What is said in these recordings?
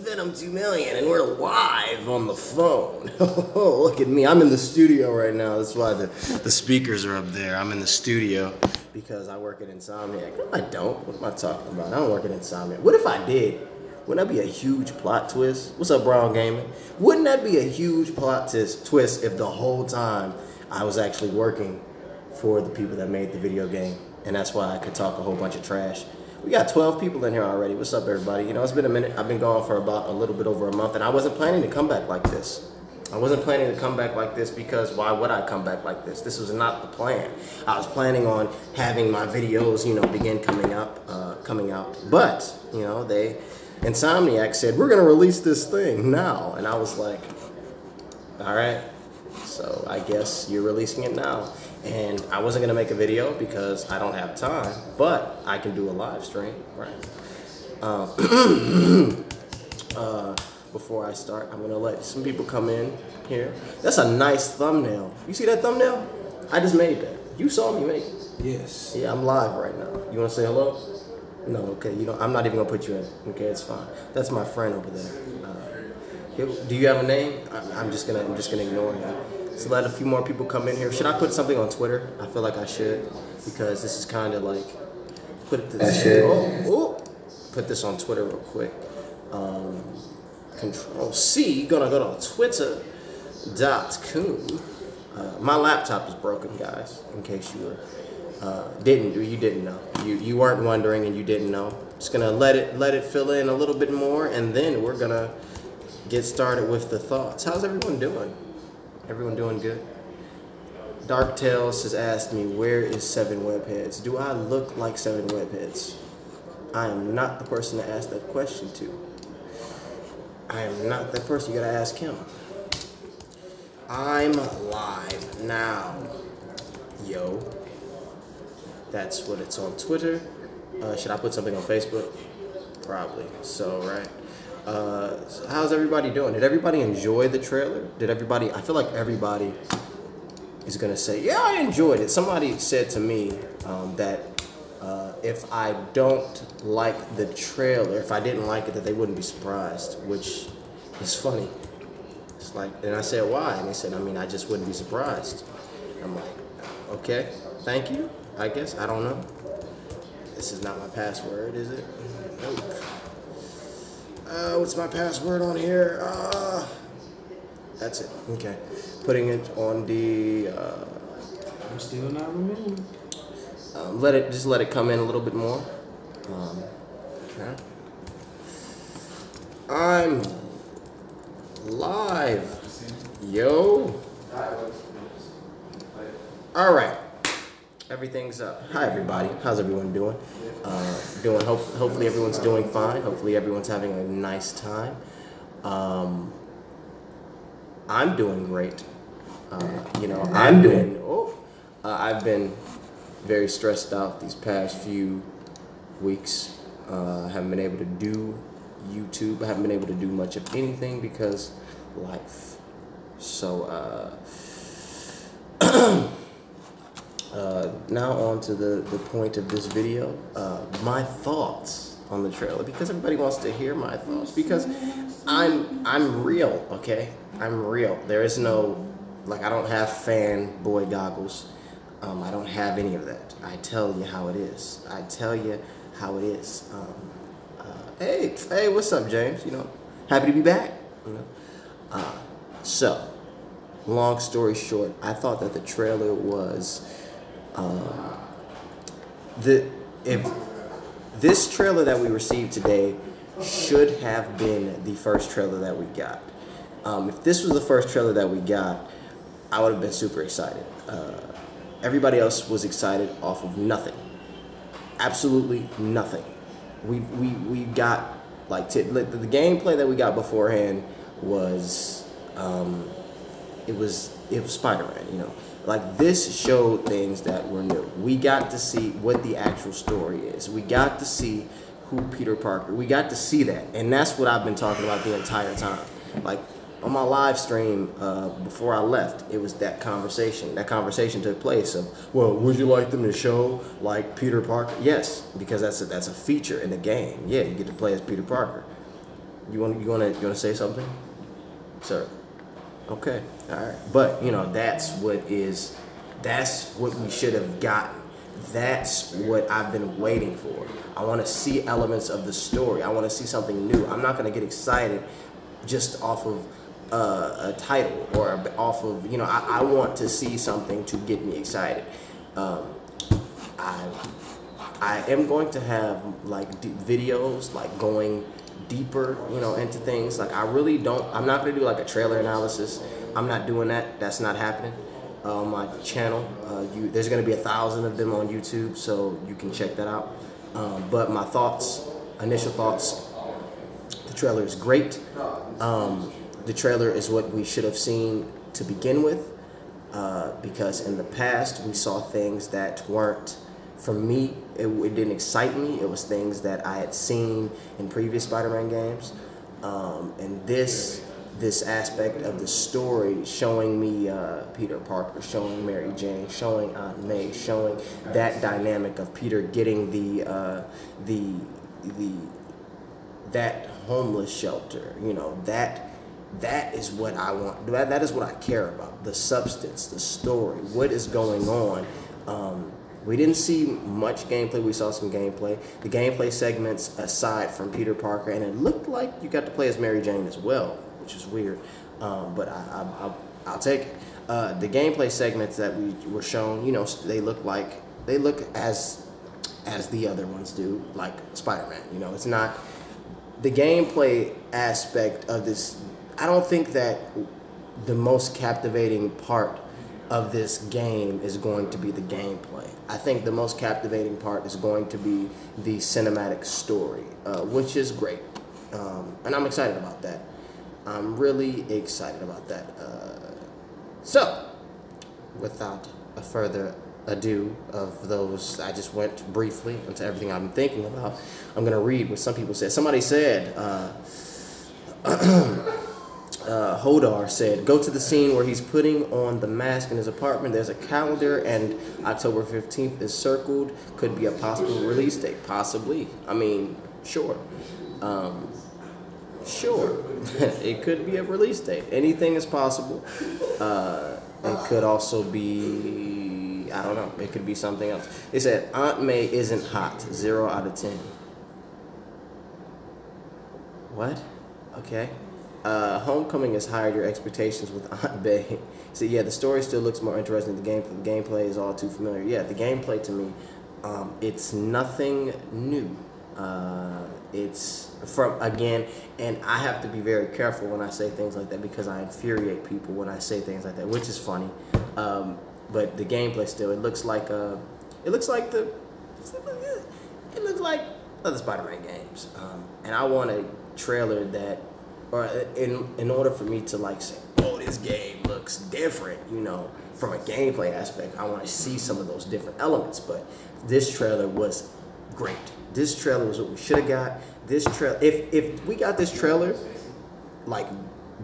Venom 2 Million, and we're live on the phone. Look at me, I'm in the studio right now. That's why the speakers are up there. I'm in the studio because I work at Insomniac. No, I don't. What am I talking about? I don't work at Insomniac. What if I did? Wouldn't that be a huge plot twist? What's up, Brown Gaming? Wouldn't that be a huge plot twist if the whole time I was actually working for the people that made the video game, and that's why I could talk a whole bunch of trash? We got 12 people in here already. What's up, everybody? You know, it's been a minute. I've been gone for about a little bit over a month, and I wasn't planning to come back like this. I wasn't planning to come back like this because why would I come back like this? This was not the plan. I was planning on having my videos, you know, begin coming out. But, you know, Insomniac said, we're going to release this thing now. And I was like, all right, so I guess you're releasing it now. And I wasn't going to make a video because I don't have time, but I can do a live stream, right? Before I start, I'm going to let some people come in here. That's a nice thumbnail. You see that thumbnail? I just made that. You saw me make it. Yes. Yeah, I'm live right now. You want to say hello? No, okay. You don't. I'm not even going to put you in. Okay, it's fine. That's my friend over there. Do you have a name? I'm just gonna ignore him. So let a few more people come in here. Should I put something on Twitter? I feel like I should, because this is kind of like put this on Twitter real quick. Control C. Gonna go to twitter.com. My laptop is broken, guys. In case you didn't know. You weren't wondering and you didn't know. Just gonna let it fill in a little bit more, and then we're gonna get started with the thoughts. How's everyone doing? Everyone doing good? Dark Tales has asked me, where is 7 Webheads? Do I look like 7 Webheads? I am not the person to ask that question to. I am not that person. You gotta ask him. I'm live now. Yo. That's what it's on Twitter. Should I put something on Facebook? Probably. So, right. How's everybody doing? Did everybody enjoy the trailer? I feel like everybody is gonna say, yeah, I enjoyed it. Somebody said to me that if I don't like the trailer, if I didn't like it, that they wouldn't be surprised, which is funny. It's like, and I said, why? And they said, I mean, I just wouldn't be surprised. I'm like, okay, thank you, I guess. I don't know. This is not my password, is it? Nope. What's my password on here? That's it. Okay. Putting it on the... I'm still not remembering. Just let it come in a little bit more. Okay. I'm live. Yo. All right. Everything's up. Hi, everybody. How's everyone doing? Hopefully everyone's doing fine. Hopefully everyone's having a nice time. I'm doing great. You know, I've been very stressed out these past few weeks. I haven't been able to do YouTube. I haven't been able to do much of anything because life. So, now on to the point of this video, my thoughts on the trailer, because everybody wants to hear my thoughts, because I'm real, okay? I'm real. There is no, like, I don't have fanboy goggles. I don't have any of that. I tell you how it is. I tell you how it is. Hey, what's up, James? You know, happy to be back. You know, so long story short, I thought that the trailer was if this trailer that we received today should have been the first trailer that we got. If this was the first trailer that we got, I would have been super excited. Everybody else was excited off of nothing. Absolutely nothing. We got like the gameplay that we got beforehand was it was Spider-Man, you know. Like, this showed things that were new. We got to see what the actual story is. We got to see who Peter Parker. We got to see that, and that's what I've been talking about the entire time. Like, on my live stream before I left, it was that conversation. That conversation took place of, well, would you like them to show like Peter Parker? Yes, because that's a feature in the game. Yeah, you get to play as Peter Parker. You want to say something, sir? Okay, all right. But you know, that's what we should have gotten. That's what I've been waiting for. I want to see elements of the story. I want to see something new. I'm not going to get excited just off of a title or off of, you know, I want to see something to get me excited. I am going to have like videos like going deeper, you know, into things. Like I'm not going to do like a trailer analysis. I'm not doing that. That's not happening on my channel. There's going to be 1,000 of them on YouTube, so you can check that out. But my initial thoughts, the trailer is great. The trailer is what we should have seen to begin with, because in the past we saw things that weren't, for me, it didn't excite me. It was things that I had seen in previous Spider-Man games. And this aspect of the story, showing me Peter Parker, showing Mary Jane, showing Aunt May, showing that dynamic of Peter getting that homeless shelter, you know, that is what I want. That is what I care about. The substance, the story, what is going on. We didn't see much gameplay. We saw some gameplay. The gameplay segments aside from Peter Parker, and it looked like you got to play as Mary Jane as well, which is weird, but I'll take it. The gameplay segments that we were shown, you know, they look as the other ones do, like Spider-Man. You know, it's not the gameplay aspect of this. I don't think that the most captivating part of this game is going to be the gameplay. I think the most captivating part is going to be the cinematic story, which is great, and I'm excited about that. I'm really excited about that. So, without a further ado of those, I just went briefly into everything I'm thinking about. I'm going to read what some people said. Somebody said, Hodar said, go to the scene where he's putting on the mask in his apartment. There's a calendar and October 15th is circled. Could be a possible release date. Possibly. I mean, sure. Sure. It could be a release date. Anything is possible. It could also be, I don't know. It could be something else. They said, Aunt May isn't hot. 0 out of 10. What? Okay. Homecoming has higher your expectations with Aunt May. So yeah, the story still looks more interesting than the gameplay. The gameplay is all too familiar. Yeah, the gameplay to me, it's nothing new. It's from, again, and I have to be very careful when I say things like that because I infuriate people when I say things like that, which is funny. But the gameplay still, it looks like other Spider-Man games. And I want a trailer that, or in order for me to like say, oh, this game looks different, you know, from a gameplay aspect, I want to see some of those different elements. But this trailer was great. This trailer was what we should have got. This trailer, if we got this trailer like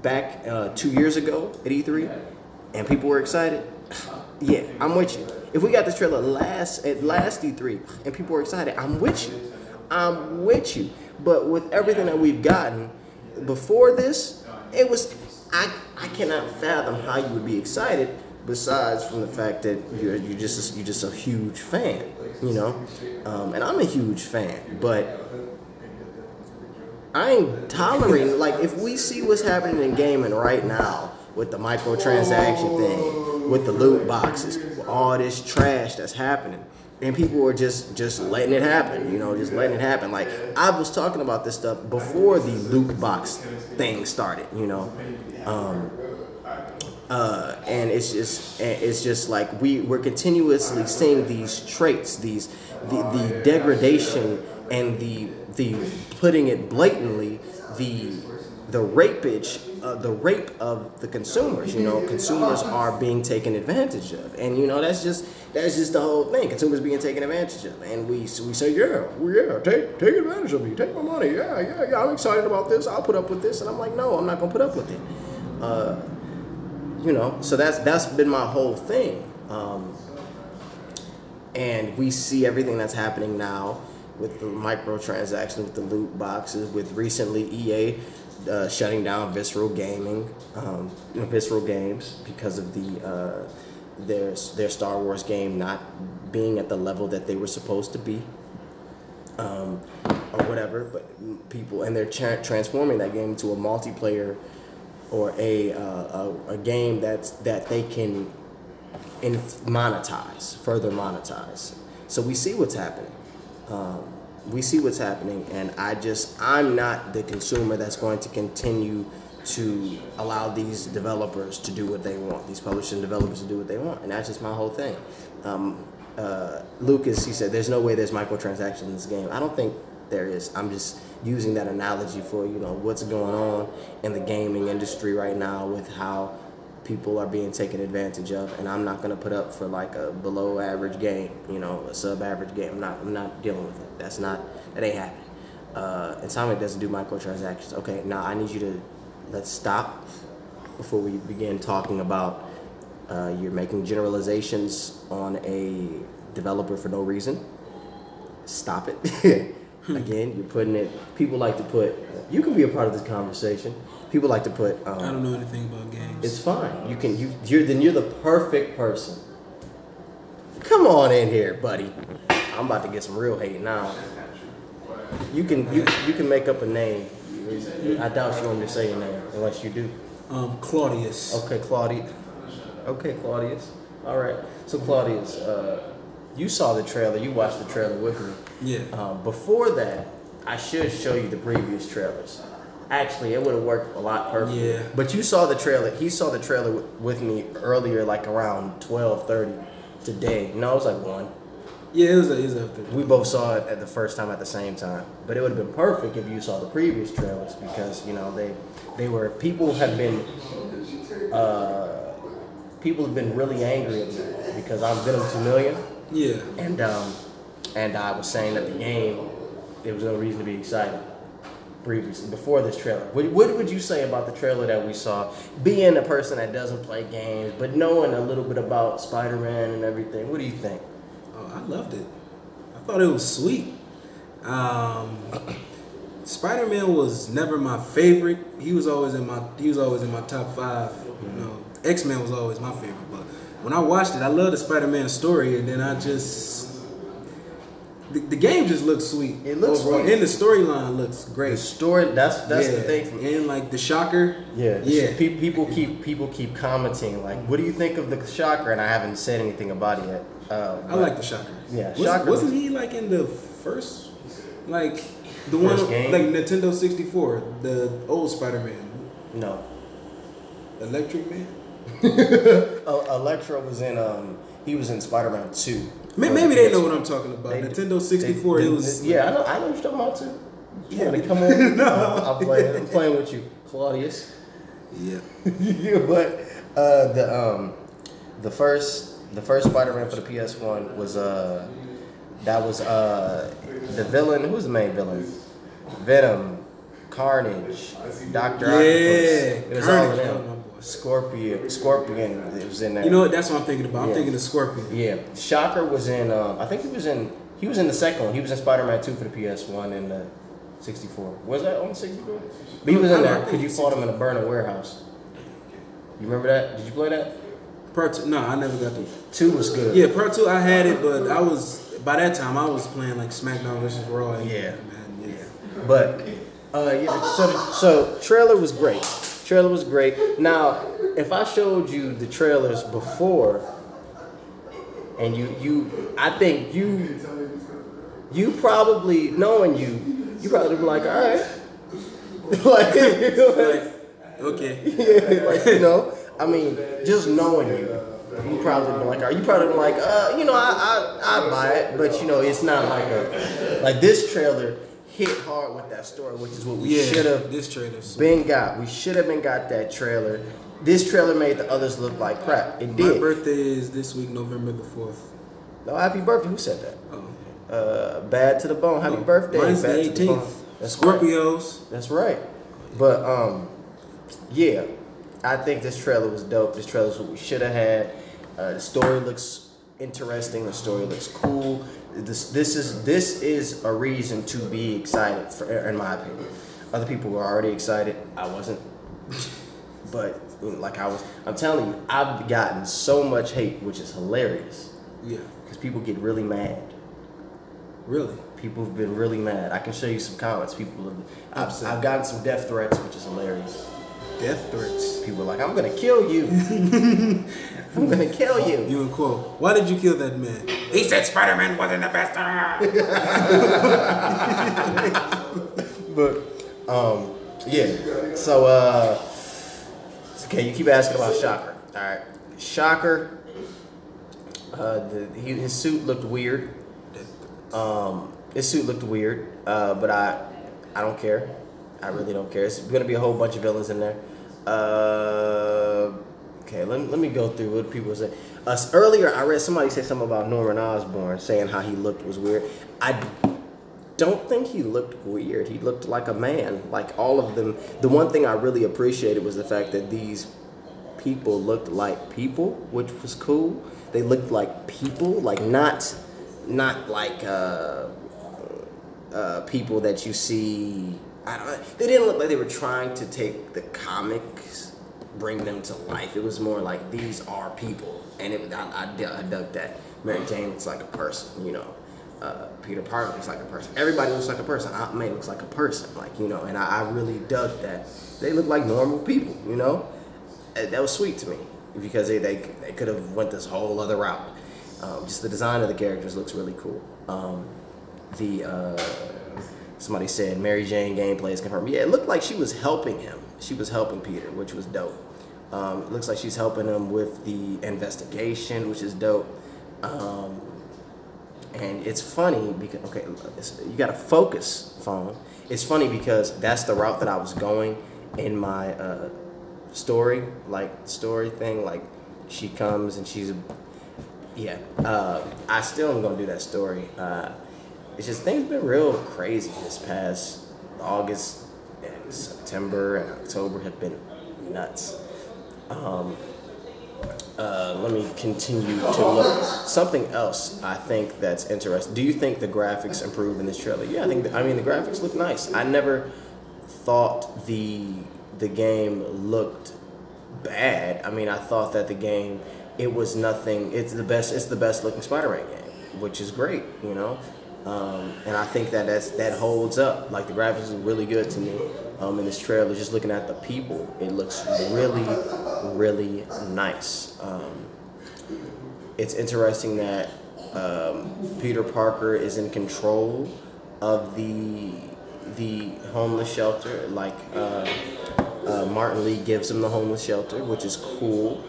back 2 years ago at E3, and people were excited, yeah, I'm with you. If we got this trailer at last E3 and people were excited, I'm with you. I'm with you. But with everything that we've gotten before this, it was, I cannot fathom how you would be excited besides from the fact that you're just a huge fan, you know. And I'm a huge fan, but I ain't tolerating, like, if we see what's happening in gaming right now with the microtransaction thing, with the loot boxes, with all this trash that's happening, and people are just letting it happen, you know, just letting it happen. Like, I was talking about this stuff before the loot box thing started, you know. And it's just like we're continuously seeing these traits, the degradation and the putting it blatantly, the rape of the consumers. You know, consumers are being taken advantage of, and you know that's just the whole thing. Consumers being taken advantage of, and we say yeah, take advantage of me, take my money, yeah, I'm excited about this, I'll put up with this, and I'm like, no, I'm not gonna put up with it. You know, so that's been my whole thing. And we see everything that's happening now. with the microtransactions, with the loot boxes, with recently EA shutting down Visceral Games because of their Star Wars game not being at the level that they were supposed to be, or whatever. But people, and they're transforming that game into a multiplayer or a game that they can further monetize. So we see what's happening. And I'm not the consumer that's going to continue to allow these developers to do what they want, these publishing developers to do what they want, and that's just my whole thing. Lucas, he said, there's no way there's microtransactions in this game. I don't think there is. I'm just using that analogy for, what's going on in the gaming industry right now with how people are being taken advantage of, and I'm not gonna put up for like a below average game, a sub average game. I'm not dealing with it. That ain't happening. Atomic doesn't do microtransactions. Okay, now I need you to let's stop before we begin talking about you're making generalizations on a developer for no reason. Stop it. Again, you're putting it. People like to put. You can be a part of this conversation. People like to put. I don't know anything about games. It's fine. You're the perfect person. Come on in here, buddy. I'm about to get some real hate now. You can make up a name. I doubt you want me to say your name unless you do. Claudius. Okay, Claudius. All right. So Claudius, you saw the trailer. You watched the trailer with me. Yeah. Before that, I should show you the previous trailers. Actually, it would have worked a lot perfectly. Yeah. But you saw the trailer. He saw the trailer with me earlier, like around 12:30 today. No, it was like 1. Yeah, it was after. We both saw it at the first time at the same time. But it would have been perfect if you saw the previous trailers because they were people have been really angry at me because I'm Venom 2 Million. Yeah. And I was saying that the game, there was no reason to be excited previously, before this trailer. What would you say about the trailer that we saw? Being a person that doesn't play games, but knowing a little bit about Spider-Man and everything, what do you think? Oh, I loved it. I thought it was sweet. Spider-Man was never my favorite. He was always in my top 5. X-Men was always my favorite. But when I watched it, I loved the Spider-Man story, and then the game just looks sweet. It looks sweet. And the storyline looks great. The story, that's the thing. And like the Shocker. Yeah. People keep commenting like, "What do you think of the Shocker?" And I haven't said anything about it yet. I like the Shocker. Yeah, Shocker. Wasn't he like in the first, like the first one game? Like Nintendo 64, the old Spider-Man? No. Electric Man. Electro was in he was in Spider-Man 2. Maybe they know what I'm talking about. Nintendo 64. It was. Yeah, I know what you're talking about too. You want to come on? No, I'm playing with you, Claudius. Yeah. But the first Spider-Man for the PS1 was the villain. Who's the main villain? Venom, Carnage, Dr. Octopus. It was all of them. Scorpion, it was in there. You know what? That's what I'm thinking about. I'm thinking of Scorpion. Yeah, Shocker was in. I think he was in the second one. He was in Spider-Man 2 for the PS1 and the 64. Was that on the 64? But he was in there because you fought him in a burning warehouse. You remember that? Did you play that? Part 2? No, I never got to. 2 was good. Yeah, Part 2 I had it, but by that time I was playing like SmackDown versus Raw. Yeah. But so trailer was great. Trailer was great. Now, if I showed you the trailers before, and I think you probably, knowing you probably be like, all right. Okay. Yeah, I mean, just knowing you probably be like, I buy it, but it's not like this trailer hit hard with that story, which is what we should have been got. We should have been got that trailer. This trailer made the others look like crap. It did. My birthday is this week, November the 4th. No, happy birthday. Who said that? Oh. Bad to the bone. Happy birthday. Mine's Bad the 18th. To the bone. That's Scorpios. Right. That's right. But I think this trailer was dope. This trailer is what we should have had. The story looks interesting. The story looks cool. This is a reason to be excited, in my opinion. Other people were already excited. I wasn't. But like I'm telling you, I've gotten so much hate, which is hilarious. Yeah. Because people get really mad. Really? People have been really mad. I can show you some comments. I've gotten some death threats, which is hilarious. Death threats? People are like, I'm gonna kill you. I'm gonna kill you. You in quote. Why did you kill that man? He said Spider-Man wasn't the best. But yeah. So okay, you keep asking about Shocker. All right, Shocker. His suit looked weird. His suit looked weird, but I don't care. I really don't care. It's gonna be a whole bunch of villains in there. Okay, let me go through what people say. Earlier, I read somebody say something about Norman Osborn, saying how he looked was weird. I don't think he looked weird. He looked like a man, like all of them. The one thing I really appreciated was the fact that these people looked like people, which was cool. They looked like people, like not like people that you see. They didn't look like they were trying to take the comics, bring them to life. It was more like these are people, and I dug that. Mary Jane looks like a person, you know. Peter Parker looks like a person. Everybody looks like a person. Aunt May looks like a person, like, you know. And I really dug that. They look like normal people, you know. That was sweet to me because they could have went this whole other route. Just the design of the characters looks really cool. Somebody said Mary Jane gameplay is confirmed. Yeah, it looked like she was helping him. She was helping Peter, which was dope. It looks like she's helping him with the investigation, which is dope. And it's funny because, okay, you got a focus phone. It's funny because that's the route that I was going in my story thing. Like, she comes and she's, yeah. I still am gonna do that story. It's just things been real crazy this past August and September and October have been nuts. Let me continue to look. Something else I think that's interesting. Do you think the graphics improve in this trailer? Yeah, the graphics look nice. I never thought the game looked bad. I mean, I thought that the game, it was nothing. It's the best looking Spider-Man game, which is great, you know. And I think that holds up. Like, the graphics look really good to me. In this trailer, just looking at the people, it looks really, really nice. It's interesting that Peter Parker is in control of the homeless shelter. Like, Martin Lee gives him the homeless shelter, which is cool.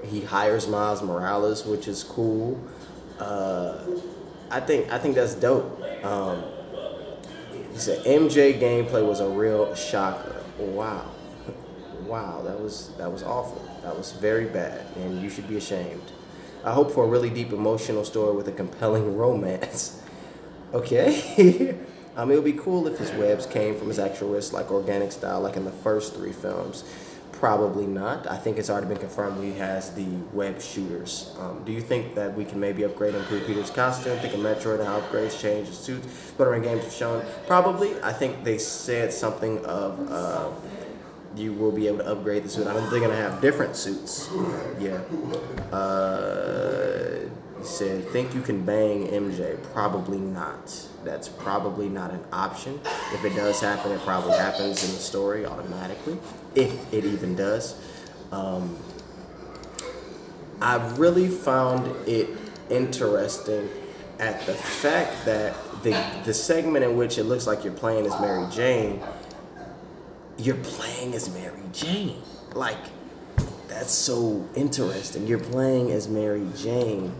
He hires Miles Morales, which is cool. I think that's dope. He said MJ gameplay was a real shocker. Wow, that was awful. That was very bad, and you should be ashamed. I hope for a really deep emotional story with a compelling romance. Okay. It would be cool if his webs came from his actual wrist, like organic style, like in the first 3 films. Probably not. I think it's already been confirmed he has the web shooters. Do you think that we can maybe upgrade and improve Peter's costume? Think of Metroid and how upgrades change his suits. Spider-Man games have shown. Probably. I think they said something of you will be able to upgrade the suit. I think they're going to have different suits. Yeah. He said, think you can bang MJ? Probably not. That's probably not an option. If it does happen, it probably happens in the story automatically, if it even does. I really found it interesting at the fact that the segment in which it looks like you're playing as Mary Jane, you're playing as Mary Jane. Like, that's so interesting. You're playing as Mary Jane.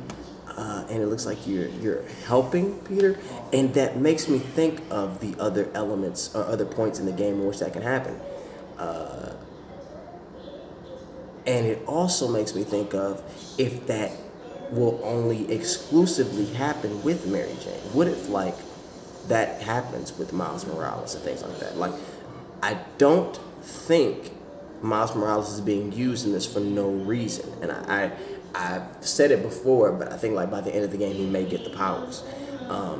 And it looks like you're helping Peter, and that makes me think of the other elements or other points in the game in which that can happen. And it also makes me think of if that will only exclusively happen with Mary Jane. What if, like, that happens with Miles Morales and things like that? Like, I don't think Miles Morales is being used in this for no reason, and I've said it before, but I think like by the end of the game he may get the powers.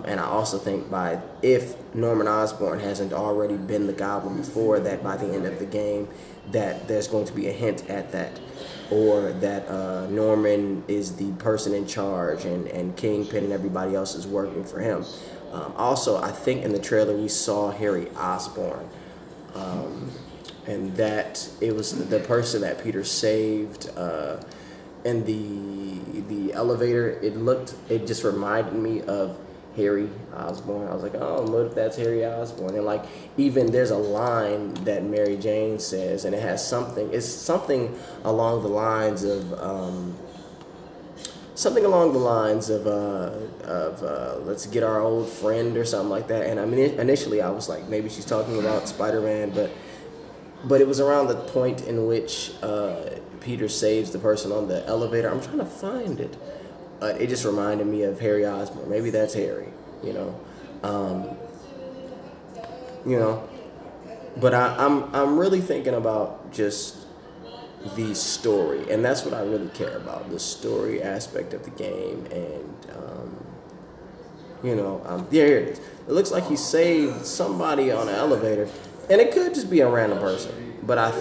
And I also think if Norman Osborn hasn't already been the Goblin before, that by the end of the game that there's going to be a hint at that, or that Norman is the person in charge and Kingpin and everybody else is working for him. Also, I think in the trailer we saw Harry Osborn, and that it was the person that Peter saved in the elevator. It just reminded me of Harry Osborn. I was like, oh, what if that's Harry Osborn? And like, even there's a line that Mary Jane says, and it's something along the lines of let's get our old friend or something like that. And I mean, initially I was like, maybe she's talking about Spider-Man, but it was around the point in which Peter saves the person on the elevator. I'm trying to find it. It just reminded me of Harry Osborn. Maybe that's Harry, you know. But I'm really thinking about just the story, and that's what I really care about, the story aspect of the game. And yeah, here it is. It looks like he saved somebody on an elevator, and it could just be a random person, but I'm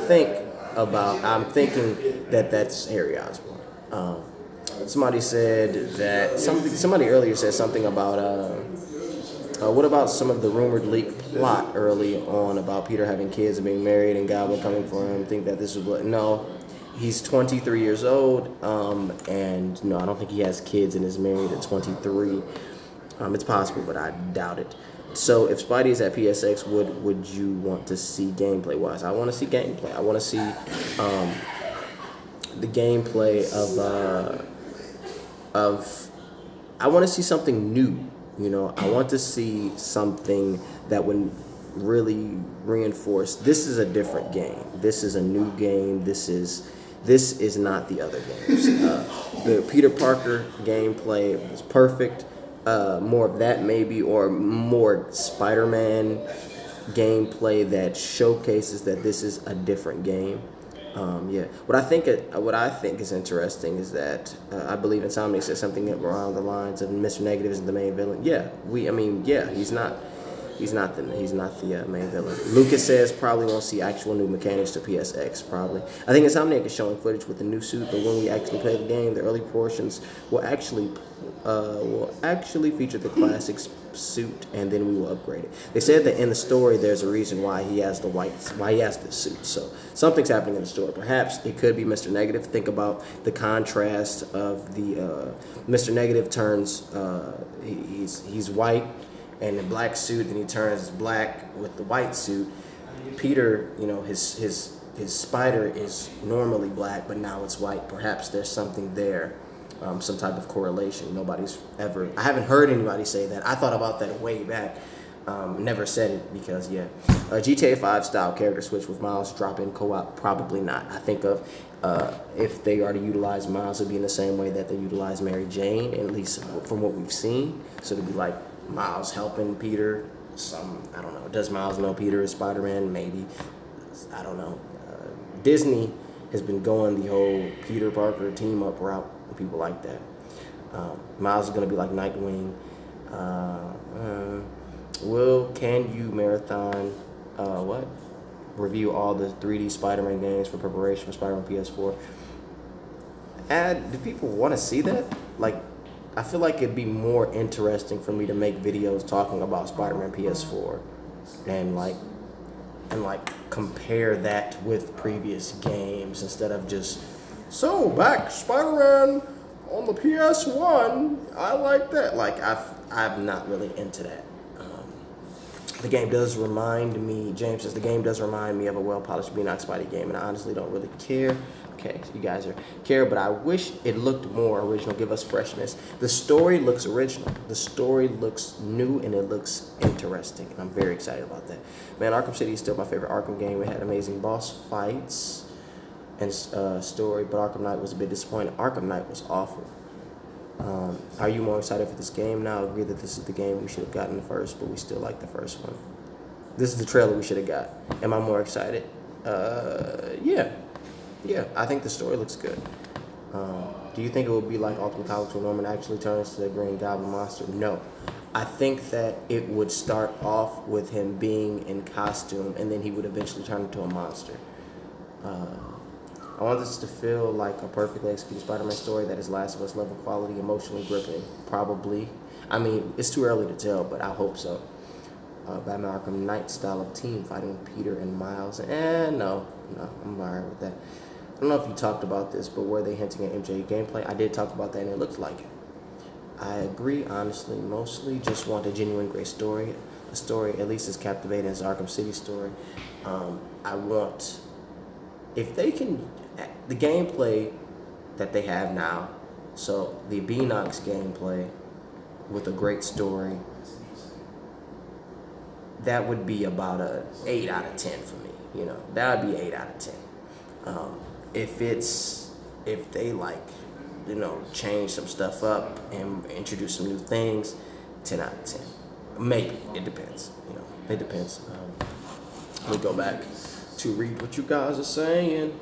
thinking that that's Harry Osborn. Somebody said that somebody earlier said something about what about some of the rumored leak plot early on about Peter having kids and being married and Goblin coming for him? Think that this was what? No, he's 23 years old, and no, I don't think he has kids and is married at 23. It's possible, but I doubt it. So if Spidey is at PSX, would you want to see gameplay wise? I want to see gameplay. I want to see the gameplay I want to see something new. You know, I want to see something that would really reinforce this is a different game. This is a new game. This is not the other games. The Peter Parker gameplay was perfect. More of that maybe, or more Spider-Man gameplay that showcases that this is a different game. Yeah. What I think is interesting is that I believe Insomniac said something around the lines of Mr. Negative isn't the main villain. Yeah, he's not the main villain. Lucas says probably won't see actual new mechanics to PSX. Probably. I think Insomniac is showing footage with the new suit, but when we actually play the game, the early portions will actually feature the classic suit, and then we will upgrade it. They said that in the story, there's a reason why he has this suit. So something's happening in the story. Perhaps it could be Mr. Negative. Think about the contrast of the Mr. Negative turns he's white and the black suit, and he turns black with the white suit. Peter, his spider is normally black, but now it's white. Perhaps there's something there. Some type of correlation. I haven't heard anybody say that. I thought about that way back. Never said it because, yeah. GTA 5 style character switch with Miles drop-in co-op, probably not. I think of if they are to utilize Miles, it would be in the same way that they utilize Mary Jane, at least from what we've seen. So it would be like Miles helping Peter. I don't know. Does Miles know Peter is Spider-Man? Maybe. I don't know. Disney has been going the whole Peter Parker team-up route. People like that. Miles is going to be like Nightwing. Can you marathon review all the 3D Spider-Man games for preparation for Spider-Man PS4? Do people want to see that? Like, I feel like it'd be more interesting for me to make videos talking about Spider-Man PS4 and compare that with previous games instead of just back Spider-Man on the PS1. I like that. Like, I'm not really into that. The game does remind me, James says, the game does remind me of a well-polished Be-Moor Spidey game, and I honestly don't really care. Okay, so you guys care, but I wish it looked more original. Give us freshness. The story looks original. The story looks new, and it looks interesting, and I'm very excited about that. Man, Arkham City is still my favorite Arkham game. It had amazing boss fights and story, but Arkham Knight was a bit disappointing. Arkham Knight was awful. Are you more excited for this game now? I agree that this is the game we should have gotten first, but we still like the first one. This is the trailer we should have got. Am I more excited? Yeah. I think the story looks good. Do you think it will be like Ultimate Comics where Norman actually turns to the Green Goblin monster? No. I think that it would start off with him being in costume, and then he would eventually turn into a monster. I want this to feel like a perfectly executed Spider-Man story that is Last of Us level quality, emotionally gripping. Probably. I mean, it's too early to tell, but I hope so. Batman Arkham Knight style of team fighting with Peter and Miles. No, I'm alright with that. I don't know if you talked about this, but were they hinting at MJ gameplay? I did talk about that, and it looks like it. I agree, honestly, mostly just want a genuine great story. A story at least as captivating as Arkham City story. I want, if they can, the gameplay that they have now, so the Beanox gameplay with a great story, that would be about a 8 out of 10 for me. You know, that would be 8 out of 10. If they like, you know, change some stuff up and introduce some new things, 10 out of 10. Maybe. It depends. You know, it depends. Let me go back to read what you guys are saying.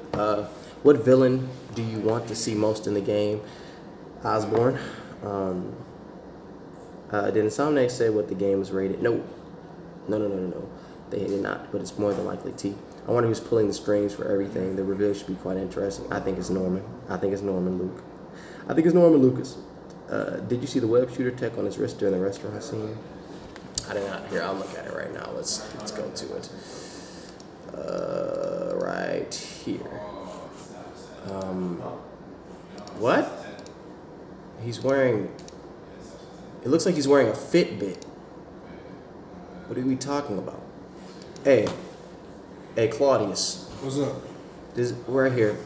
What villain do you want to see most in the game? Osborn. Did Insomniac say what the game was rated? No. They did not, but it's more than likely T. I wonder who's pulling the strings for everything. The reveal should be quite interesting. I think it's Norman. I think it's Norman Lucas. Did you see the web shooter tech on his wrist during the restaurant scene? I did not. Here, I'll look at it right now. Let's go to it. Right here. What? He's wearing... It looks like he's wearing a Fitbit. What are we talking about? Hey, Claudius. What's up? This right here.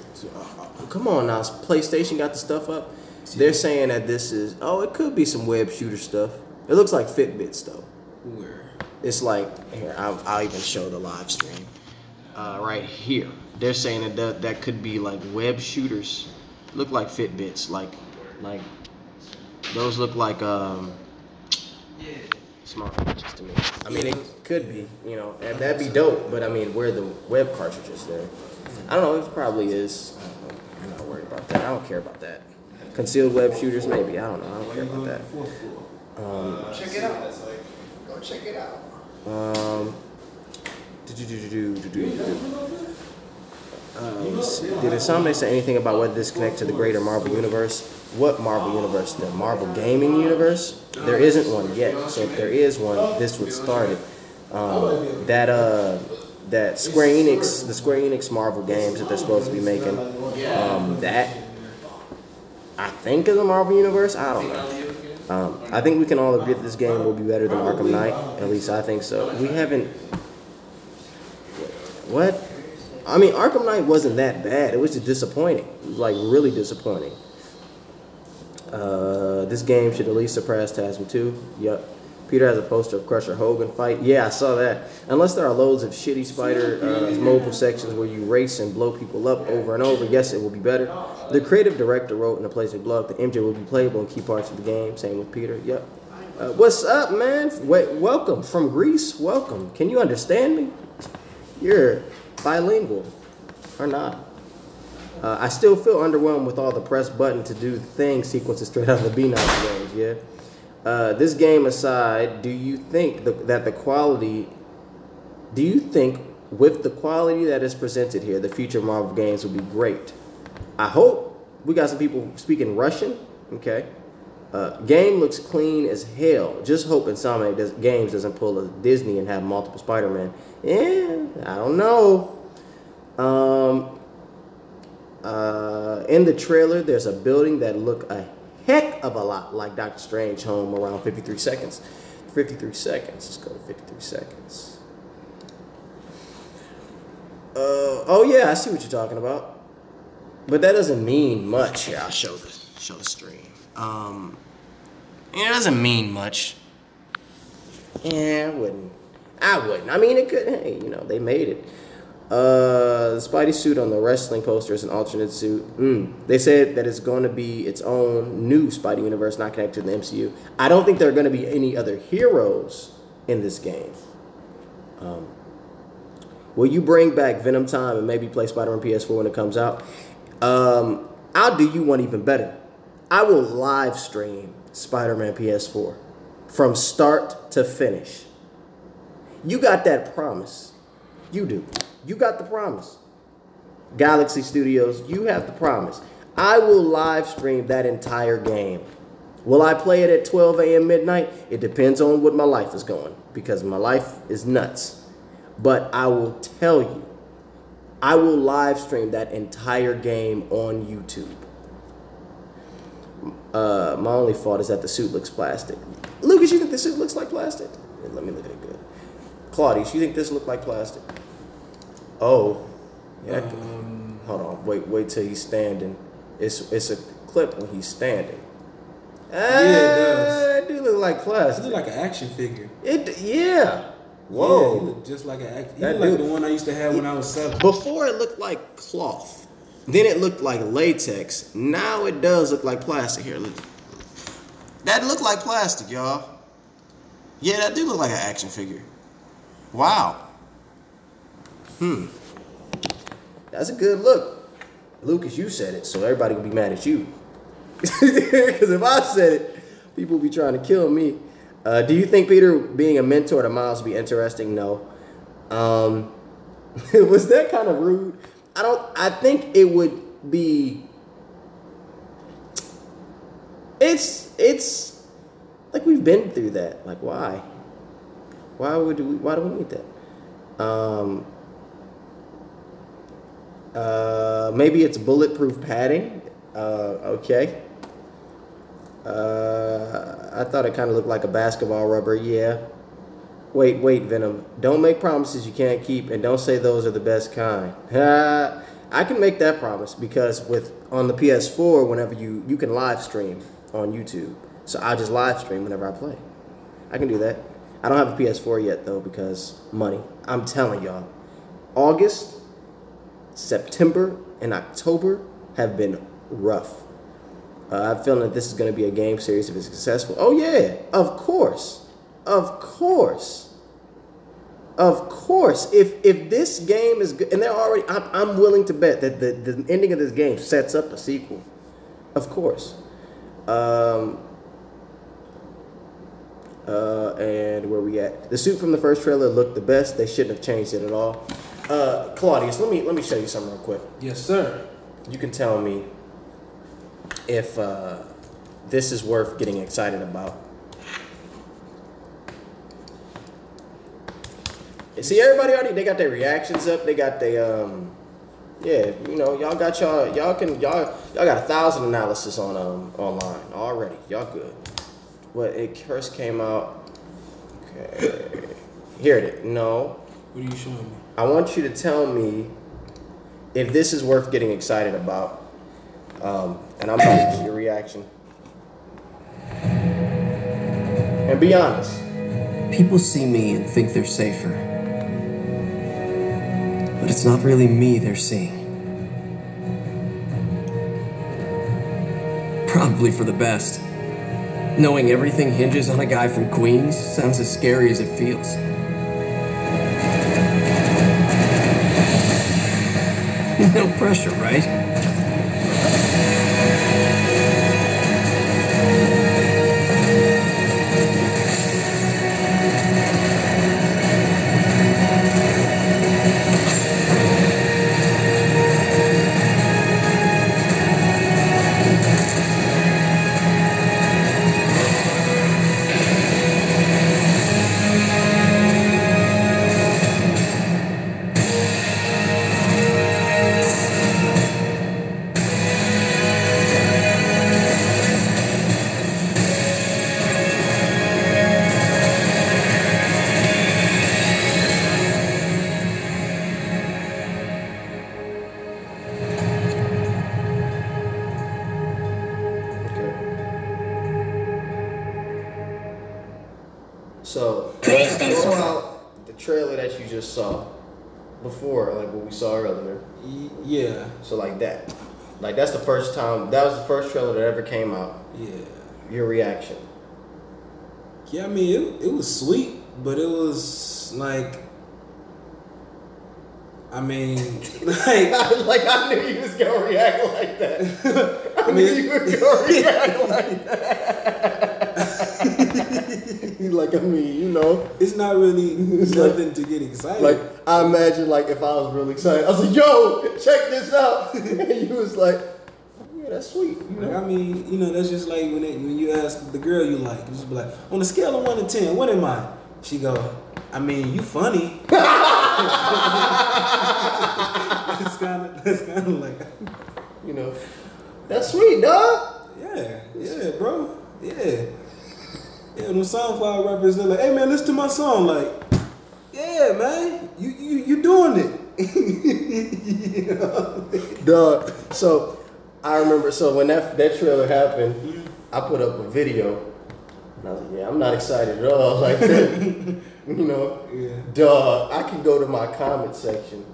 Come on now, PlayStation got the stuff up. They're saying that this is, it could be some web shooter stuff. It looks like Fitbits though. Where? It's like, here, I'll even show the live stream. Right here. They're saying that could be like web shooters. Look like Fitbits, like those look like smart watches to me. I mean, it could be, you know, that'd be dope, but I mean, where are the web cartridges there? I don't know, it probably is. I'm not worried about that. I don't care about that. Concealed web shooters, maybe. I don't know. I don't care about that. Check it out. Go check it out. Let's see. Did Insomniac say anything about whether this connects to the greater Marvel Universe? What Marvel Universe? The Marvel Gaming Universe? There isn't one yet. So if there is one, this would start it. That Square Enix, the Square Enix Marvel games that they're supposed to be making, that I think is a Marvel Universe. I don't know. I think we can all agree that this game will be better than Arkham Knight. At least I think so. We haven't. What? I mean, Arkham Knight wasn't that bad. It was just disappointing. It was like really disappointing. This game should at least surpass TASM 2. Yup. Peter has a poster of Crusher Hogan fight. Yeah, I saw that. Unless there are loads of shitty spider mobile sections where you race and blow people up over and over, yes, it will be better. The creative director wrote in a place of blog that MJ will be playable in key parts of the game. Same with Peter. Yep. What's up, man? Wait, welcome from Greece. Welcome. Can you understand me? You're bilingual or not? I still feel underwhelmed with all the press button to do thing sequences straight out of the Beanox games. Yeah. This game aside, do you think that the quality? Do you think with the quality that is presented here, the future Marvel games will be great? I hope. We got some people speaking Russian. Okay. Game looks clean as hell. Just hope Insomniac Games doesn't pull a Disney and have multiple Spider-Man. Yeah, I don't know. In the trailer, there's a building that looked a heck of a lot like Doctor Strange home around 53 seconds. 53 seconds. Let's go to 53 seconds. Oh yeah, I see what you're talking about. But that doesn't mean much. Here, I'll show the stream. It doesn't mean much. Yeah, I wouldn't. I mean, it could. Hey, you know, they made it. The Spidey suit on the wrestling poster is an alternate suit. They said that it's going to be its own new Spidey universe, not connected to the MCU. I don't think there are going to be any other heroes in this game. Will you bring back Venom Time and maybe play Spider-Man PS4 when it comes out? I'll do you one even better. I will live stream Spider-Man PS4 from start to finish. You got that promise. You do. You got the promise. Galaxy Studios, you have the promise. I will live stream that entire game. Will I play it at 12 a.m. midnight? It depends on what my life is going, because my life is nuts. But I will tell you, I will live stream that entire game on YouTube. My only fault is that the suit looks plastic. Lucas, you think the suit looks like plastic? Let me look at it good. Claudius, you think this look like plastic? Oh, yeah. Hold on, wait till he's standing. It's a clip when he's standing. Yeah, it does. It do look like plastic. It look like an action figure. Yeah. Whoa. Yeah, he look just like like the one I used to have when I was 7. Before it looked like cloth. Then it looked like latex. Now it does look like plastic. Here, look. That looked like plastic, y'all. Yeah, that do look like an action figure. Wow. That's a good look. Lucas, you said it, so everybody will be mad at you. Because if I said it, people will be trying to kill me. Do you think Peter being a mentor to Miles would be interesting? No. Was that kind of rude? I think it would be. It's like we've been through that. Like, why? Why do we need that? Maybe it's bulletproof padding. Okay. I thought it kind of looked like a basketball rubber. Yeah. Wait, Venom. Don't make promises you can't keep, and don't say those are the best kind. I can make that promise, because on the PS4, whenever you can live stream on YouTube. So I'll just live stream whenever I play. I can do that. I don't have a PS4 yet, though, because money. I'm telling y'all, August, September, and October have been rough. I'm feeling that this is going to be a game series if it's successful. Oh, yeah, of course. Of course. Of course. If this game is good, and they're already, I'm willing to bet that the ending of this game sets up a sequel. Of course. And where we at? The suit from the first trailer looked the best. They shouldn't have changed it at all. Claudius, let me show you something real quick. Yes, sir. You can tell me if this is worth getting excited about. See, everybody already, they got their reactions up. They got their yeah, you know, y'all got y'all got 1,000 analysis on online already. Y'all good. But it first came out. Okay, here it is. No. What are you showing me? I want you to tell me if this is worth getting excited about. And I'm going to get your reaction. And be honest. People see me and think they're safer. But it's not really me they're seeing. Probably for the best. Knowing everything hinges on a guy from Queens sounds as scary as it feels. No pressure, right? So, throw out the trailer that you just saw before, like what we saw earlier. Yeah. So like that. Like that's the first time, that was the first trailer that ever came out. Yeah. Your reaction. Yeah, I mean, it was sweet, but it was like, I mean, like I knew you was gonna react like that. I knew you were gonna react like that. Like, I mean, you know, it's not really nothing to get excited. Like, I imagine, like, if I was really excited, I was like, "Yo, check this out," and you was like, "Yeah, that's sweet." You know? Like, I mean, you know, that's just like when you ask the girl you like, you just be like, on a scale of 1 to 10, what am I? She go, I mean, you funny. That's kind of like, you know, that's sweet, dog. Yeah, bro, yeah. Them SoundCloud rappers, they're like, hey man, listen to my song. Like, yeah, man, you doing it. You know? Dog. So I remember. So when that trailer happened, I put up a video. And I was like, yeah, I'm not excited at all. Like that. You know, dog. I can go to my comment section.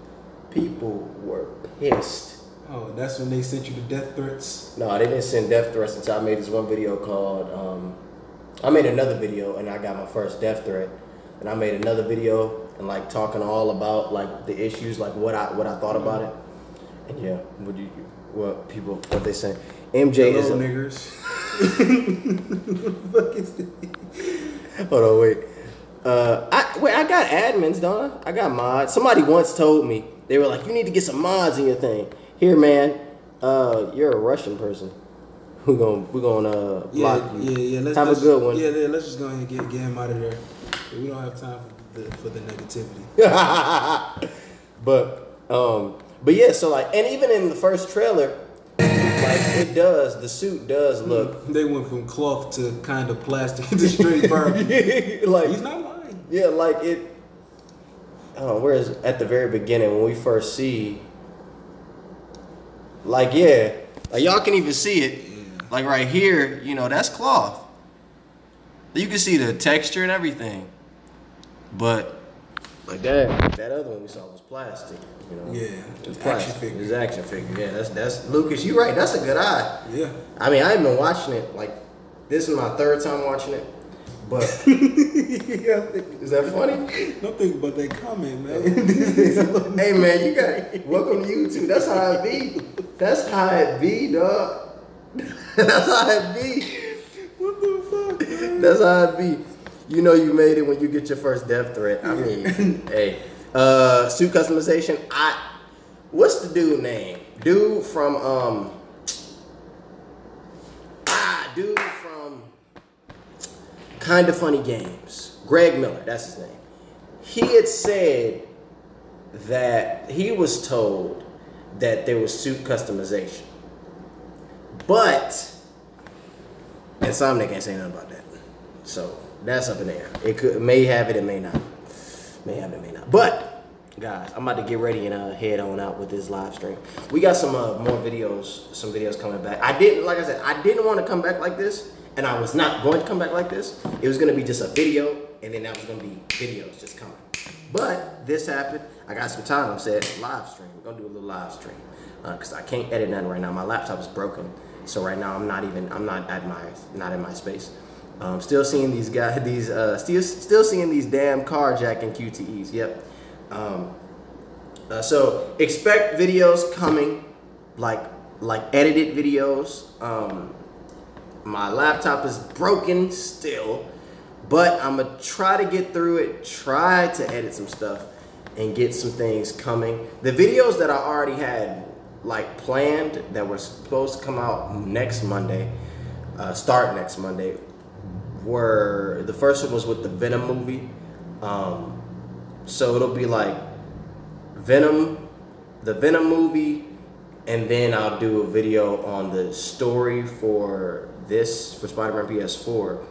People were pissed. Oh, that's when they sent you the death threats? No, they didn't send death threats until I made this one video called. I made another video and I got my first death threat, and I made another video and like talking all about like the issues, like what I thought about it, and yeah, what they say. MJ hello, is niggers. Hold on, wait. I got admins, don't I? I got mods. Somebody once told me, they were like, you need to get some mods in your thing. Here, man, you're a Russian person. We're gonna block you. Yeah. Let's have a good one. Yeah, let's just go ahead and get him out of there. We don't have time for the negativity. But yeah. So like, and even in the first trailer, like the suit does look. They went from cloth to kind of plastic to straight burn. Like he's not lying. Yeah, like it. Whereas at the very beginning when we first see, like y'all can even see it. Like right here, you know, that's cloth. You can see the texture and everything. But like that other one we saw was plastic. You know? Yeah, it was action figure. It was action figure. Yeah, that's Lucas. You right. That's a good eye. Yeah. I mean, I've been watching it. Like this is my third time watching it. But is that funny? Don't think about that comment, man. Hey man, you got welcome to YouTube. That's how it be. That's how it be, dog. That's how it be. What the fuck, man? That's how it be. You know you made it when you get your first death threat. I mean, hey. Suit customization. What's the dude name? Dude from Kinda Funny Games. Greg Miller, that's his name. He had said that he was told that there was suit customization. But Insomniac ain't saying nothing about that. So that's up in the air. It may have it, it may not. May have it, may not. But guys, I'm about to get ready and head on out with this live stream. We got some more videos, some videos coming back. I didn't want to come back like this, and I was not going to come back like this. It was gonna be just a video, and then that was gonna be videos just coming. But this happened. I got some time. I said live stream. We're gonna do a little live stream because I can't edit nothing right now. My laptop is broken, so right now I'm not in my space. Still seeing these guys, still seeing these damn carjacking QTEs. Yep. So expect videos coming, like edited videos. My laptop is broken still, but I'm gonna try to get through it. Try to edit some stuff and get some things coming. The videos that I already had like planned that were supposed to come out next Monday, start next Monday. The first one was with the Venom movie. So it'll be like the Venom movie, and then I'll do a video on the story for Spider-Man PS4,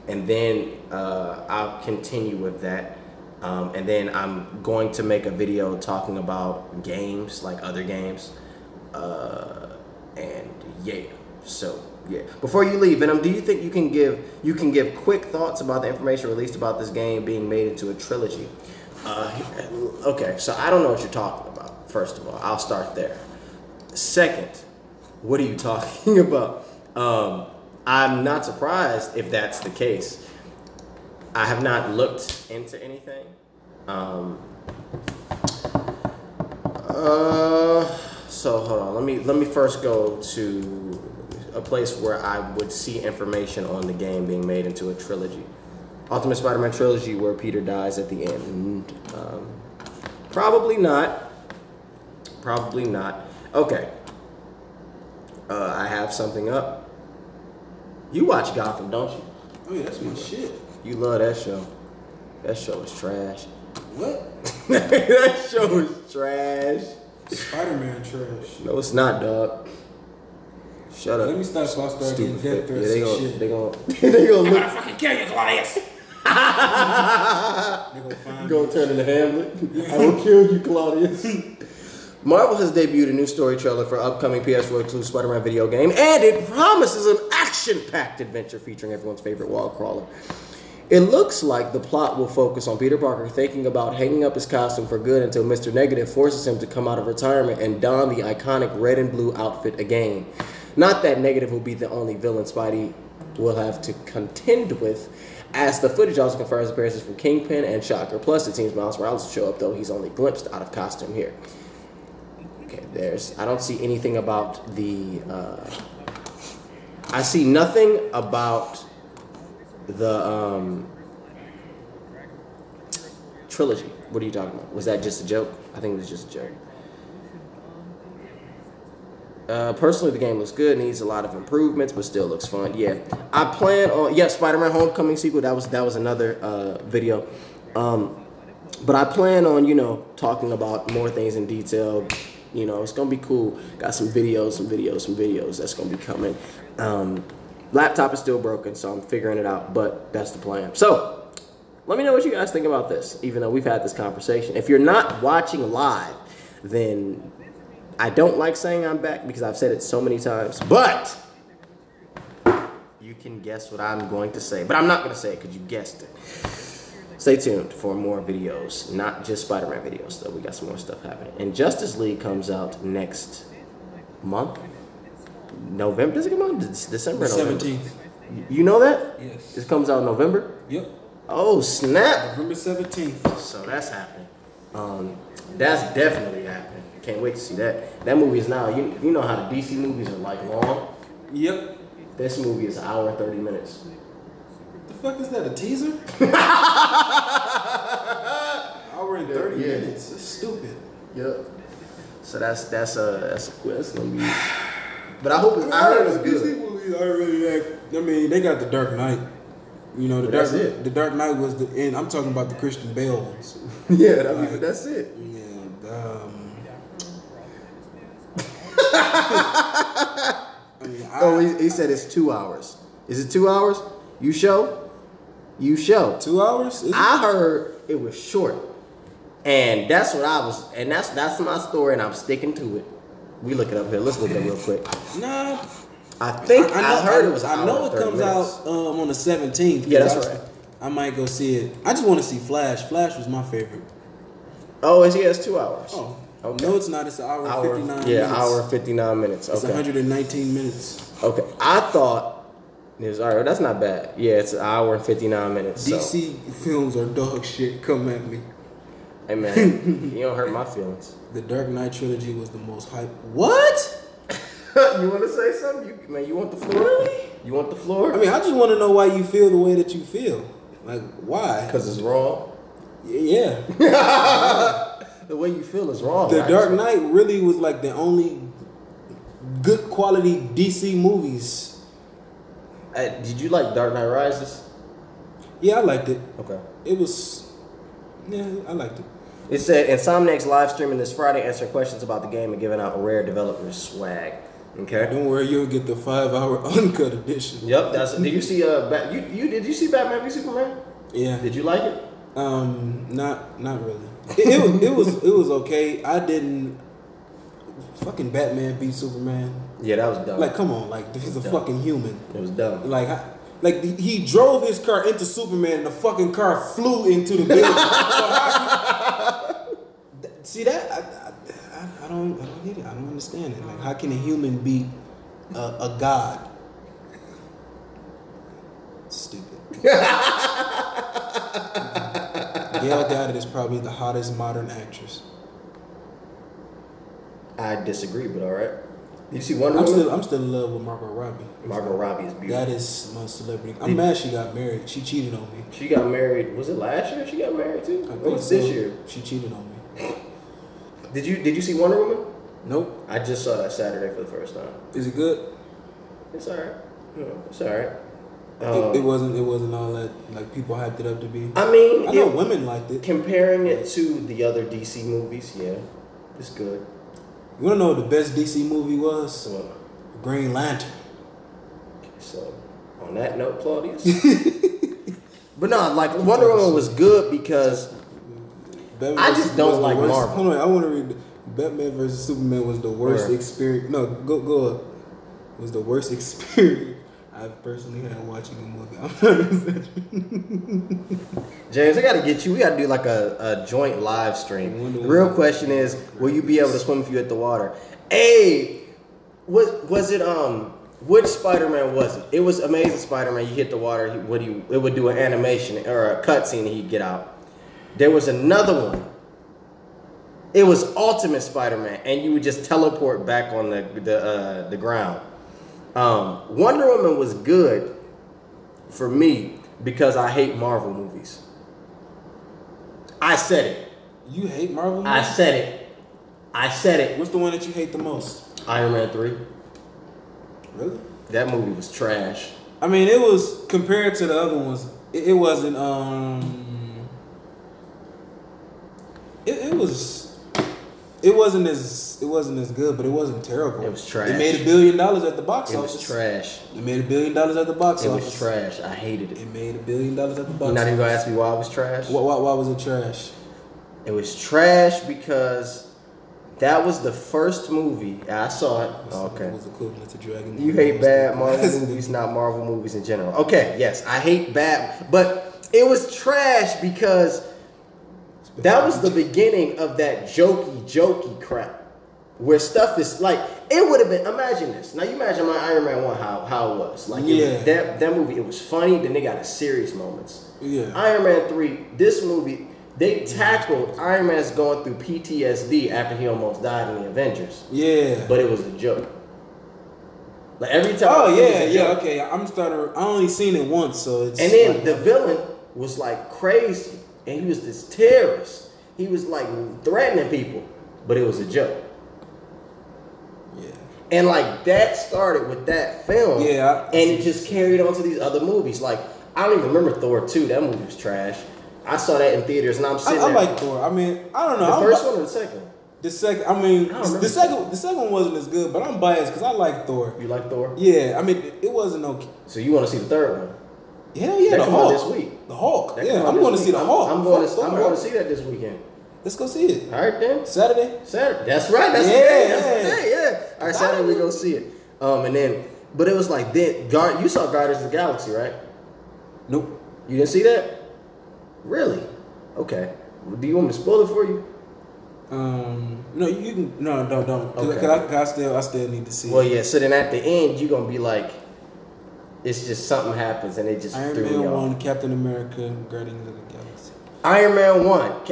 and then I'll continue with that. And then I'm going to make a video talking about games, like other games. And yeah, so yeah. Before you leave, Venom, do you think you can give quick thoughts about the information released about this game being made into a trilogy? Okay, so I don't know what you're talking about. First of all, I'll start there. Second, what are you talking about? I'm not surprised if that's the case. I have not looked into anything. So hold on. Let me first go to a place where I would see information on the game being made into a trilogy. Ultimate Spider-Man trilogy where Peter dies at the end. Probably not. Probably not. Okay. I have something up. You watch Gotham, don't you? Oh yeah, that's my shit. You love that show. That show is trash. What? That show is trash. Spider-Man trash. No, it's not, dog. Shut up. Let me stop so I start getting Stupid. death threats and shit. They gonna look. I'm gonna fucking kill you, Claudius! They gonna find Go turn into Hamlet. I will kill you, Claudius. Marvel has debuted a new story trailer for upcoming PS4 exclusive Spider-Man video game, and it promises an action-packed adventure featuring everyone's favorite wall crawler. It looks like the plot will focus on Peter Parker thinking about hanging up his costume for good until Mr. Negative forces him to come out of retirement and don the iconic red and blue outfit again. Not that Negative will be the only villain Spidey will have to contend with, as the footage also confirms appearances from Kingpin and Shocker. Plus, it seems Miles Morales will show up, though he's only glimpsed out of costume here. Okay, I don't see anything about the, I see nothing about the, trilogy. What are you talking about? Was that just a joke? I think it was just a joke. Personally, the game looks good, needs a lot of improvements, but still looks fun. Yeah, I plan on Spider-Man Homecoming sequel. That was another video. But I plan on talking about more things in detail. It's gonna be cool. Got some videos. That's gonna be coming. Laptop is still broken, so I'm figuring it out. But that's the plan. So let me know what you guys think about this. Even though we've had this conversation, if you're not watching live, then I don't like saying I'm back because I've said it so many times, but you can guess what I'm going to say. But I'm not going to say it because you guessed it. Stay tuned for more videos, not just Spider-Man videos, though. We got some more stuff happening. And Justice League comes out next month. November? Does it come out? December? 17th. You know that? Yes. It comes out in November? Yep. Oh, snap. November 17th. So that's happening. That's definitely happening. Can't wait to see that. That movie is now, you know how the DC movies are like long? Yep. This movie is an hour and 30 minutes. The fuck is that, a teaser? Hour and 30 minutes. That's stupid. Yep. So that's gonna be. But I hope I heard it's good. DC movies are really I mean, they got The Dark Knight. That's it. The Dark Knight was the end. I'm talking about the Christian Bale ones. Yeah, that's it. Yeah. He said it's 2 hours. Is it 2 hours? You show? 2 hours? I heard it was short. And that's what I was, and that's my story, and I'm sticking to it. We look it up here. Let's look it up real quick. Nah. I think I heard it was an I hour know and it 30 comes minutes. out on the 17th. Yeah, that's right. I might go see it. I just want to see Flash. Flash was my favorite. Oh, it's 2 hours. Oh. Okay. No, it's not. It's an hour and 59 minutes. Yeah, hour and 59 minutes. Okay. It's 119 minutes. Okay. I thought it was, all right, that's not bad. Yeah, it's an hour and 59 minutes. DC films are dog shit. Come at me. Hey, man, you don't hurt my feelings. The Dark Knight trilogy was the most hype. What? You want to say something? You want the floor? Really? You want the floor? I mean, I just want to know why you feel the way that you feel. Like, why? Because it's wrong. Yeah. The way you feel is wrong. The Dark Knight really was like the only good quality DC movies. Did you like Dark Knight Rises? Yeah, I liked it. Okay. It was, yeah, I liked it. It said Insomniac's live streaming this Friday, answering questions about the game and giving out rare developers swag. Okay. Don't worry, you'll get the 5-hour uncut edition. Yep. Did you see did you see Batman v Superman? Yeah. Did you like it? Not really. It was okay. I didn't. Fucking Batman beat Superman. Yeah, that was dumb. Like, come on, like he's a fucking human. It was dumb. Like he drove his car into Superman, and the fucking car flew into the building. See that? I don't get it. I don't understand it. Like, how can a human beat a god? Stupid. Gal Gadot is probably the hottest modern actress. I disagree, but all right. Did you see Wonder Woman? I'm still in love with Margot Robbie. Margot Robbie is beautiful. That is my celebrity. I'm mad she got married. She cheated on me. She got married. Was it last year? She got married too. I Or think was so. this year? She cheated on me. Did you see Wonder Woman? Nope. I just saw that Saturday for the first time. Is it good? It's alright. It's alright. It wasn't all that like people hyped it up to be. I mean, I know women liked it. Comparing it to the other DC movies, yeah, it's good. You wanna know what the best DC movie was? What? Green Lantern. So, on that note, Claudius. But no, like Wonder Woman was good because I just don't like Marvel. Hold on, I want to read. Batman vs Superman was the worst experience. No, go up. Was the worst experience I've personally had watching a movie. James, I gotta get you. We gotta do like a joint live stream. The real question is, will you be able to swim if you hit the water? Hey, was it which Spider-Man was it? It was Amazing Spider-Man. You hit the water, it would do an animation or a cutscene, and he'd get out. There was another one. It was Ultimate Spider-Man, and you would just teleport back on the ground. Wonder Woman was good for me because I hate Marvel movies. I said it. You hate Marvel movies? I said it. I said it. What's the one that you hate the most? Iron Man 3. Really? That movie was trash. I mean, it was compared to the other ones. It wasn't. It wasn't as good, but it wasn't terrible. It was trash. It made $1 billion at the box office. It was trash. It made $1 billion at the box office. It was trash. I hated it. It made $1 billion at the box office. You're not even gonna ask me why it was trash? Why was it trash? It was trash because that was the first movie I saw it. Okay. It was equivalent to Dragon. You hate bad Marvel movies, not Marvel movies in general. Okay, yes, I hate bad, but it was trash because that was the beginning of that jokey crap. Where stuff is like, it would have been, imagine this. Now you imagine my Iron Man 1, how it was. Like, that movie, it was funny, then they got serious moments. Yeah. Iron Man 3, this movie, they tackled Iron Man's going through PTSD after he almost died in the Avengers. Yeah. But it was a joke. Like every time. Oh, yeah, okay. I only seen it once, so it's. And then the villain was like crazy, and he was this terrorist. He was like threatening people, but it was a joke. Yeah. And like that started with that film. Yeah. And it just carried on to these other movies. Like, I don't even remember Thor 2. That movie was trash. I saw that in theaters, and I'm sitting there. I like Thor. I mean, I don't know. The first one or the second? The second. I mean, I don't the second one wasn't as good, but I'm biased because I like Thor. You like Thor? Yeah. I mean, it wasn't okay. So you want to see the third one? Hell yeah, That the come out Hulk. this week. The Hulk. That Yeah, come out I'm this going to week. see the Hulk. I'm going to see that this weekend. Let's go see it. All right then. Saturday. That's right. That's the day. That's the day. Yeah. All right, Saturday we go see it. And then, but it was like then. You saw Guardians of the Galaxy, right? Nope. You didn't see that? Really? Okay. Do you want me to spoil it for you? No, you can. No, don't. Okay. Cause I still need to see. Well, it. yeah. So then at the end, you're gonna be like, it's just something happens and it just Iron threw Man me 1, off. Captain America, Guardians of the Galaxy. Iron Man 1.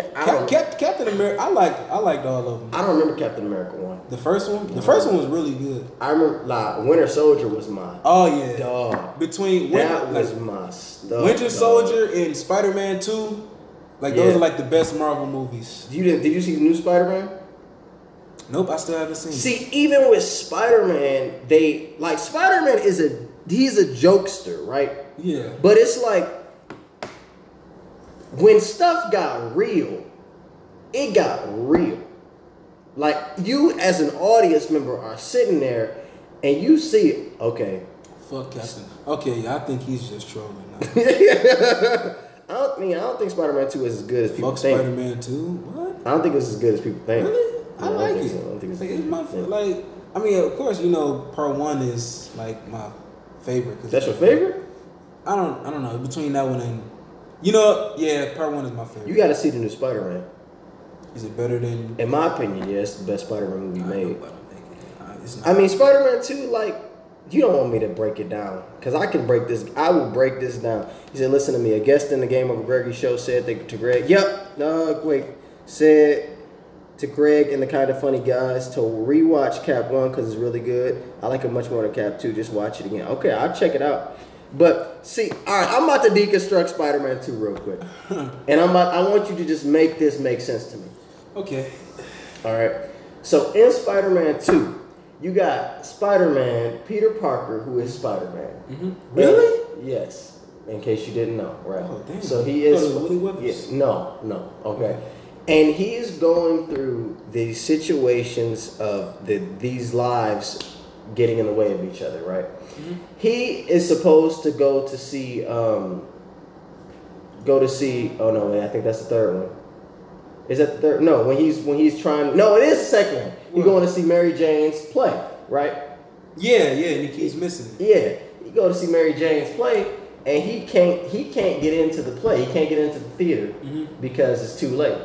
Captain America. I liked all of them. I don't remember Captain America 1. The first one. The first one was really good. I remember Winter Soldier was my Oh yeah. dog. Between That was my stuff. Winter Soldier and Spider-Man 2, those are like the best Marvel movies. Did you see the new Spider-Man? Nope, I still haven't seen it. See, even with Spider-Man, Spider-Man he's a jokester, right? Yeah. But it's like when stuff got real, it got real. Like you as an audience member are sitting there and you see it. Okay. Fuck Captain. Okay, yeah, I think he's just trolling now. I don't think Spider-Man 2 is as good as people Fuck think. Spider-Man 2? What? I don't think it's as good as people think. Really? I like it. So. I don't think it's Like, as it's good my as people think. I mean, of course, part 1 is like my favorite. That's your favorite? I don't know. Between that one and part 1 is my favorite. You got to see the new Spider-Man. Is it better than? In my opinion, yeah, it's the best Spider-Man movie made. It's not. I mean, Spider-Man 2, like, you don't want me to break it down. Because I will break this down. He said, listen to me. A guest in the Game Over Gregory show said to Greg, said to Greg and the Kind of Funny Guys to rewatch Cap 1 because it's really good. I like it much more than Cap 2. Just watch it again. Okay, I'll check it out. But see, all right, I'm about to deconstruct Spider-Man 2 real quick. And I want you to just make this make sense to me. Okay. All right. So in Spider-Man 2, you got Spider-Man, Peter Parker, who is Spider-Man. Mm-hmm. Really? Yes. In case you didn't know, right? Oh, damn. So he is. Woody Weapons? Yeah, no. Okay. And he's going through the situations of these lives getting in the way of each other, right? Mm-hmm. He is supposed to go to see. Oh no, wait, I think that's the third one. Is that the third? No, when he's trying. No, it is the second one. You're going to see Mary Jane's play, right? Yeah, and he keeps missing it. Yeah, you go to see Mary Jane's play, and he can't get into the play. He can't get into the theater because it's too late.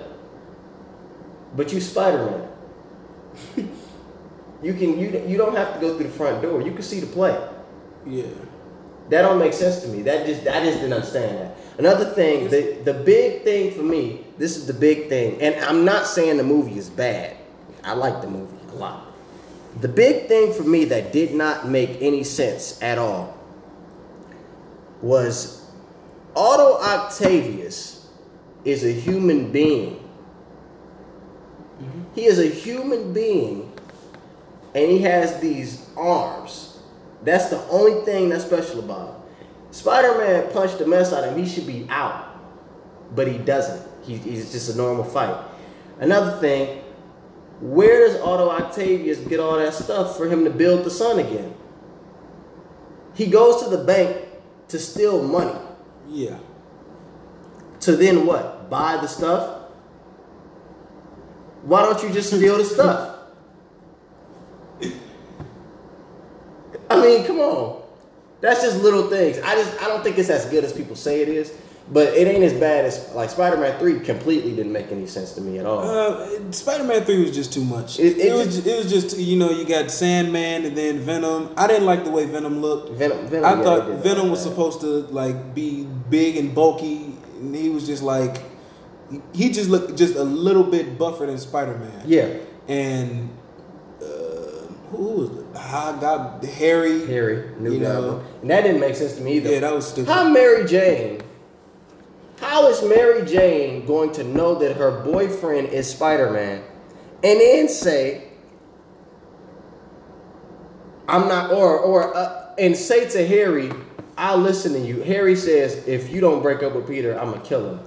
But you Spider-Man. You don't have to go through the front door. You can see the play. Yeah. That don't make sense to me. I just didn't understand that. Another thing, the big thing for me, this is the big thing, and I'm not saying the movie is bad. I like the movie a lot. The big thing for me that did not make any sense at all was Otto Octavius is a human being. Mm-hmm. He is a human being, and he has these arms. That's the only thing that's special about him. Spider-Man punched the mess out of him. He should be out, but he doesn't. He's just a normal fight. Another thing, where does Otto Octavius get all that stuff for him to build the sun again? He goes to the bank to steal money. Yeah. To then what? Buy the stuff? Why don't you just steal the stuff? I mean, come on. That's just little things. I don't think it's as good as people say it is, but it ain't as bad as like Spider-Man 3 completely didn't make any sense to me at all. Spider-Man 3 was just too much. It was just you got Sandman and then Venom. I didn't like the way Venom looked. Venom I thought Venom was supposed to like be big and bulky, and he was just like he just looked just a little bit buffer than Spider-Man. Yeah. And who was it? I got Harry. New guy. And that didn't make sense to me either. Yeah, that was stupid. How is Mary Jane going to know that her boyfriend is Spider-Man and then say, I'm not, and say to Harry, I'll listen to you. Harry says, if you don't break up with Peter, I'm going to kill him.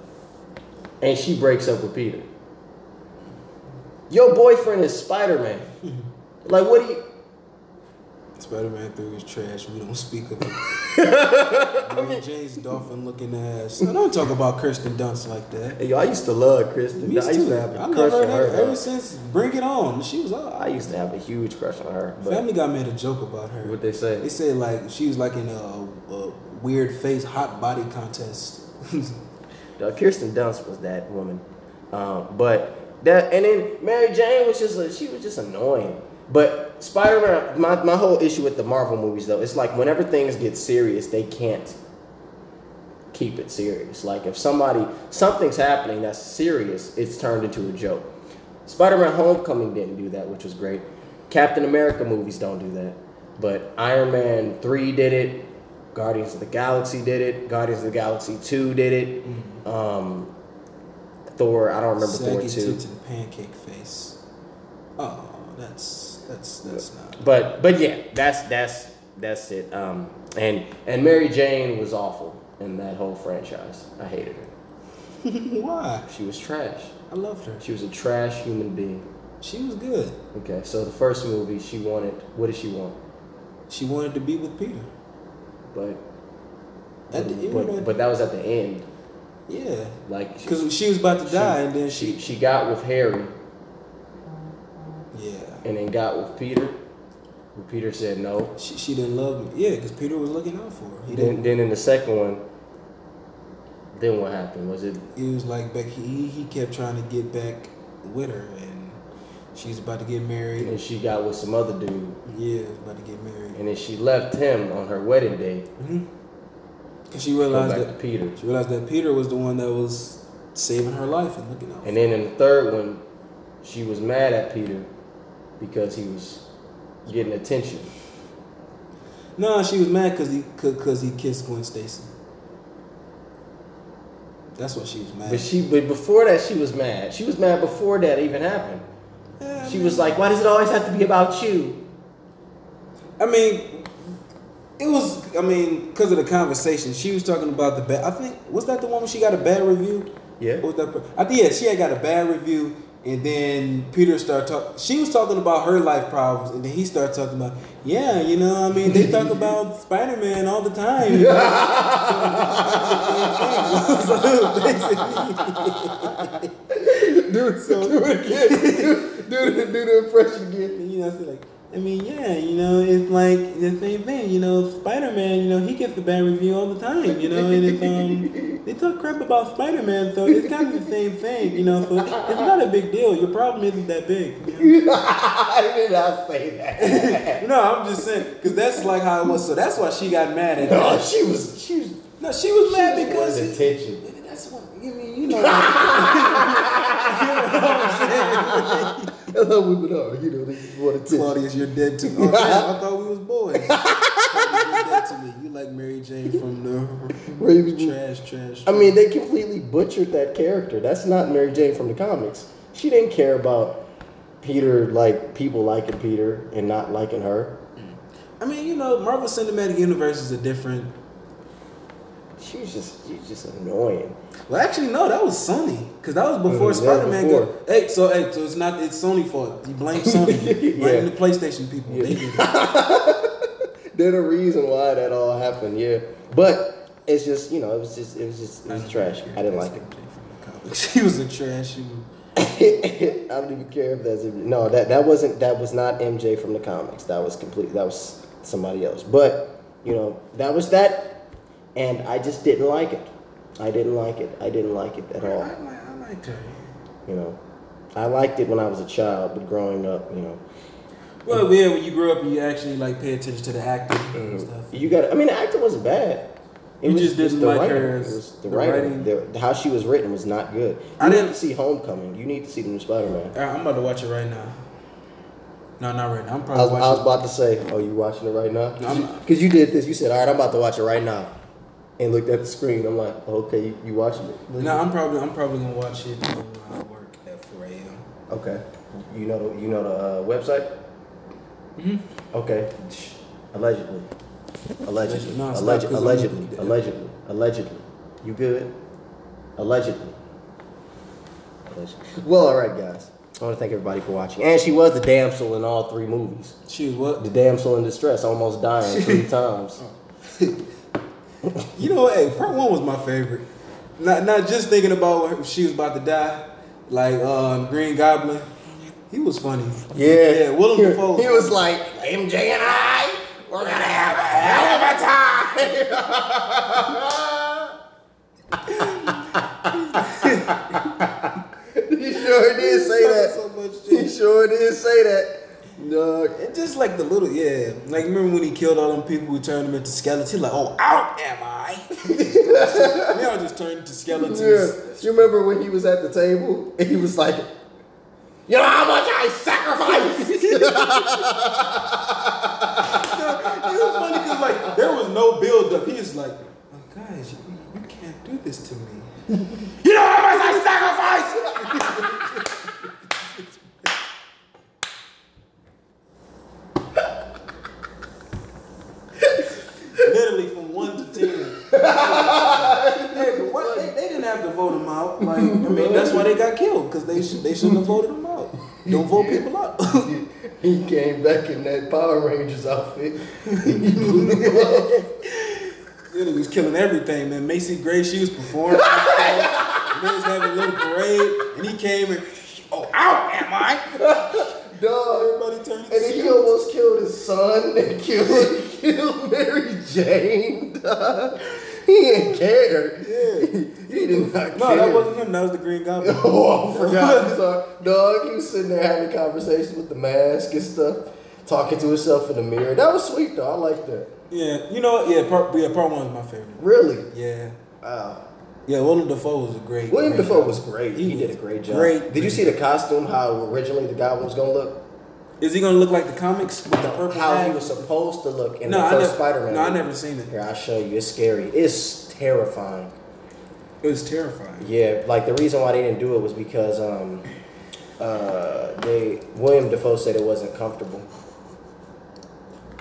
And she breaks up with Peter. Your boyfriend is Spider-Man. Like, what do you... Spider-Man 3 was trash. We don't speak of it. Mary Jane's dolphin-looking ass. I don't talk about Kirsten Dunst like that. Hey, yo, I used to love Kristen. Me I used too. to have a I crush love on her her. ever since Bring It On. She was up. I used to have a huge crush on her. Family Guy made a joke about her. What'd they say? They said like she was like in a weird face hot body contest. Kirsten Dunst was that woman, but that and then Mary Jane was just annoying. But Spider-Man, my whole issue with the Marvel movies though, it's like whenever things get serious, they can't keep it serious. Like if something's happening that's serious, it's turned into a joke. Spider-Man Homecoming didn't do that, which was great. Captain America movies don't do that, but Iron Man 3 did it. Guardians of the Galaxy did it. Guardians of the Galaxy 2 did it. Thor, I don't remember Thor 2. Saggy tits and pancake face. Oh, that's not. But yeah, that's it. And Mary Jane was awful in that whole franchise. I hated her. Why? She was trash. I loved her. She was a trash human being. She was good. Okay, so the first movie, what did she want? She wanted to be with Peter. But but that was at the end. Yeah. Like because she was about to die, and then she got with Harry. Yeah. And then got with Peter. And Peter said no. She didn't love me. Yeah, because Peter was looking out for her. Then in the second one, then what happened? Was it? It was like back. He kept trying to get back with her, and she's about to get married. And she got with some other dude. Yeah, about to get married. And then she left him on her wedding day. Cause she realized that Peter. She realized that Peter was the one that was saving her life and looking out. And then in the third one, She was mad at Peter because he was getting attention. No, she was mad because he kissed Gwen Stacy. That's what she was mad. But before that, she was mad. She was mad before that even happened. Yeah, She was like, "Why does it always have to be about you?" I mean, it was. I mean, because of the conversation, she was talking about the bad. I think was that the one when she got a bad review? Yeah. What was that? I think she had got a bad review, and then Peter started talking. She was talking about her life problems, and then he started talking about, yeah, you know, I mean, they talk about Spider-Man all the time. You know? Do it again. Do the impression again. And, you know, so like, I mean, yeah, you know, it's like the same thing. You know, Spider-Man, you know, he gets a bad review all the time. You know, and it's they talk crap about Spider-Man, so it's kind of the same thing. You know, so it's not a big deal. Your problem isn't that big. You know? I did not say that. No, I'm just saying because that's like how it was. So that's why she got mad at. No, that. she was mad because attention. That's what you mean. You know. That's how women are, you know, they just want attention. Claudius, you're dead to me. Oh, damn, I thought we was boys. Claudius, you're dead to me. You like Mary Jane from the trash. I mean, they completely butchered that character. That's not Mary Jane from the comics. She didn't care about Peter, like people liking Peter and not liking her. I mean, you know, Marvel Cinematic Universe is a different. She's just annoying. Well, actually, no, that was Sony, because that was before Spider-Man. Hey, so it's Sony fault. You blame Sony, blame the PlayStation people. Yeah. They did it. They're the reason why that all happened. Yeah, but it's just, you know, it was trash. I didn't like it. She was a trash. I don't even care if that's no. That was not MJ from the comics. That was somebody else. But you know, that was that. And I just didn't like it. I didn't like it at all. I liked her. You know, I liked it when I was a child, but growing up, you know. Well, yeah, when you grew up, you actually like pay attention to the acting and stuff. The acting wasn't bad. You just didn't like her. It was the writing. How she was written was not good. I didn't see Homecoming. You need to see the new Spider-Man. I'm about to watch it right now. No, not right now. I was about to say, oh, you watching it right now? Because you did this. You said, all right, I'm about to watch it right now. And looked at the screen. I'm like, okay, you watching it? No, I'm probably gonna watch it when I work at 4 a.m. Okay, you know the website. Mhm. Okay, allegedly. No, Allegedly. You good? Allegedly. Well, all right, guys. I want to thank everybody for watching. And she was the damsel in all 3 movies. She was what? The damsel in distress, almost dying 3 times. You know, hey, part 1 was my favorite. Not just thinking about she was about to die, like Green Goblin. He was funny. Yeah. Willem Dafoe. He was like, MJ and I, we're gonna have a hell of a time. He sure did say that. He sure did say that. No, and just like the little, like remember when he killed all them people who turned them into skeletons? He's like, oh, out am I? We all just turned into skeletons. Yeah. You remember when he was at the table and he was like, you know how much I sacrificed? It was funny because like there was no build up. He was like, oh, guys, you can't do this to me. You know how much I sacrificed? Literally from 1 to 10. Hey, but what, they didn't have to vote him out. Like, I mean, that's why they got killed, because they shouldn't have voted him out. Don't vote people out. He came back in that Power Rangers outfit. Then he was killing everything, man. Macy Gray, she was performing. They was having a little parade, and he came and, oh, out am I? Dog. Everybody turned. And then he almost killed his son and killed Mary Jane. Dog. He didn't care. Yeah. He did not care. No, that wasn't him. That was the Green Goblin. Oh, I forgot. Sorry. Dog, he was sitting there having conversations with the mask and stuff, talking to himself in the mirror. That was sweet, though. I like that. Yeah. You know what? Yeah, part 1 was my favorite. Really? Yeah. Wow. Yeah, Willem Dafoe was a great. William Dafoe was great. He did a great job. Did you see the costume? How originally the Goblin was gonna look? Is he gonna look like the comics with the purple? How hat? he was supposed to look in the first Spider-Man. No, I never seen it. Here, I'll show you. It's scary. It's terrifying. It was terrifying. Yeah, like the reason why they didn't do it was because William Dafoe said it wasn't comfortable.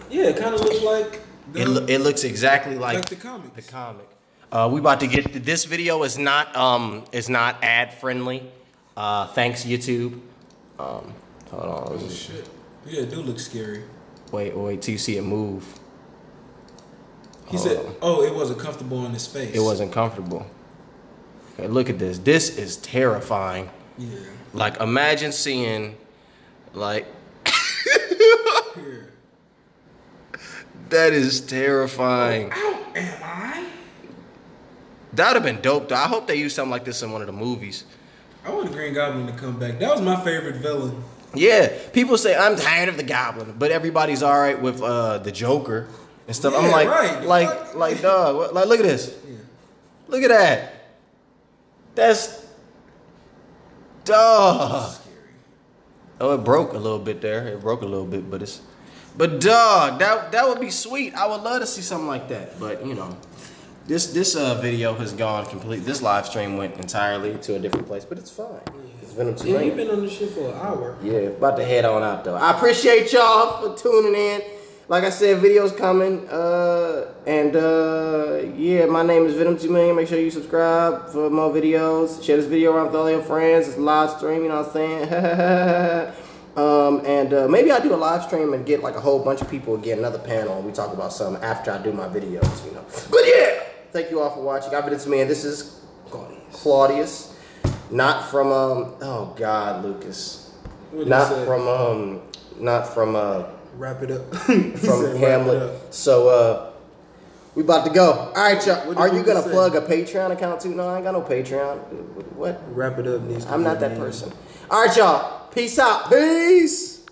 Yeah, it kind of looked like. It looks exactly like the comics. The comic. We about to get this video is not ad friendly. Thanks YouTube. Hold on. Oh shit. Yeah, it do look scary. Wait till you see it move. He said, "Oh, it wasn't comfortable on his face." It wasn't comfortable. Okay, look at this. This is terrifying. Yeah. Like imagine seeing, like. Here. That is terrifying. How am I? That would have been dope though. I hope they use something like this in one of the movies. I want the Green Goblin to come back. That was my favorite villain. Yeah, people say I'm tired of the Goblin, but everybody's all right with the Joker and stuff. Yeah, I'm like, right. like, dog. Like, look at this. Yeah. Look at that. That's dog. Scary. Oh, it broke a little bit there. It broke a little bit, but dog, that would be sweet. I would love to see something like that. But you know, this video has gone complete. This live stream went entirely to a different place, but it's fine. It's Venom 2 Yeah, you've been on this shit for an hour. Yeah, about to head on out though. I appreciate y'all for tuning in. Like I said, videos coming. Yeah, my name is Venom 2 Million. Make sure you subscribe for more videos. Share this video around with all your friends. It's a live stream, you know what I'm saying? Maybe I'll do a live stream and get like a whole bunch of people, get another panel, and we talk about something after I do my videos, you know. But yeah, thank you all for watching. I've been this man. This is Claudius. Not from oh God, Lucas. Not from Wrap it up. from Hamlet. So we about to go. All right, y'all. Are you gonna plug a Patreon account too? No, I ain't got no Patreon. What? Wrap it up. I'm not that person. All right, y'all. Peace out. Peace.